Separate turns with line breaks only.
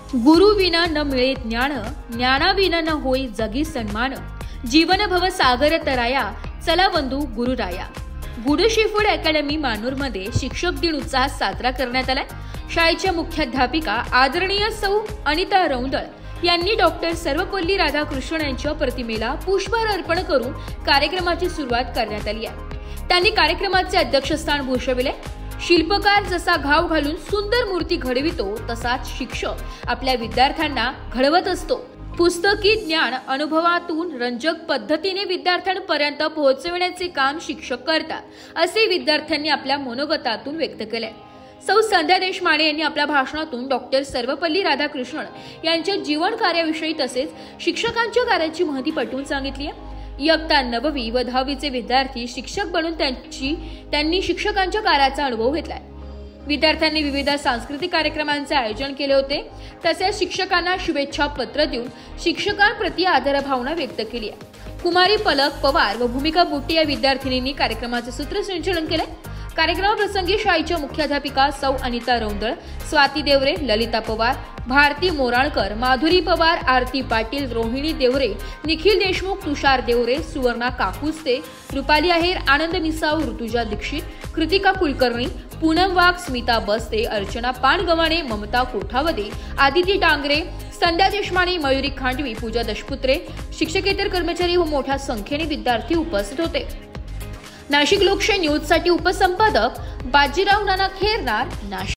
गुरु विना न मिळे ज्ञान, ज्ञानाविना न होई जगी सन्मान। जीवन भव सागर तराया, चला बंधू गुरुराया। गुड शीफूड अकॅडमी मानूरमध्ये शिक्षक दिन उत्साहात साजरा करण्यात आला। शाळेच्या मुख्याध्यापिका आदरणीय सौ अनिता रौंदळ यांनी डॉक्टर सर्वपल्ली राधाकृष्णन यांच्या प्रतिमेला पुष्पहार अर्पण करून कार्यक्रमाची सुरुवात करण्यात आली आहे। त्यांनी कार्यक्रमाचे अध्यक्षस्थान भूषविले। शिल्पकार जसा घाव घालून सुंदर मूर्ती घडवितो, तसाच शिक्षक आपल्या विद्यार्थ्यांना घडवत असतो। पुस्तकी ज्ञान अनुभवातून रंजक पद्धतीने विद्यार्थ्यांपर्यंत पोहोचविण्याचे काम शिक्षक करतात, असे विद्यार्थ्यांनी आपल्या मनोगतातून व्यक्त केले। सौ संध्या देशमाने यांनी आपल्या भाषणातून डॉक्टर सर्वपल्ली राधाकृष्णन यांच्या जीवन कार्याविषयी तसेच शिक्षकांच्या कार्याची महती पटवून सांगितली आहे। इयत्ता 9वी व 10वीचे विद्यार्थी शिक्षक बनून त्यांनी शिक्षकांच्या कार्याचा अनुभव घेतलाय। विद्यार्थ्यांनी विविध सांस्कृतिक कार्यक्रमांचे आयोजन केले होते, तसेच शिक्षकांना शुभेच्छा पत्र देऊन शिक्षकांप्रती आदरभावना व्यक्त केली आहे। कुमारी पलक पवार व भूमिका बुट्टी या विद्यार्थिनींनी कार्यक्रमाचे सूत्रसंचालन केले। कार्यक्रमाप्रसंगी शाळेच्या मुख्याध्यापिका सौ अनिता रौंदळ, स्वाती देवरे, ललिता पवार, भारती मोराळकर, माधुरी पवार, आरती पाटील, रोहिणी देवरे, निखिल देशमुख, तुषार देवरे, सुवर्णा काकुस्ते, रुपाली आहेर, आनंद मिसाव, ऋतुजा दीक्षित, कृतिका कुलकर्णी, पूनम वाघ, स्मिता बस्ते, अर्चना पानगव्हाणे, ममता कोठावदे, आदिती डांगरे, संध्या देशमाने, मयुरी खांडवी, पूजा दशपुत्रे, शिक्षकेतर कर्मचारी व मोठ्या संख्येने विद्यार्थी उपस्थित होते। नाशिक लोकशाही न्यूज साठी उपसंपादक बाजीराव नाना खेरनार, नाशिक।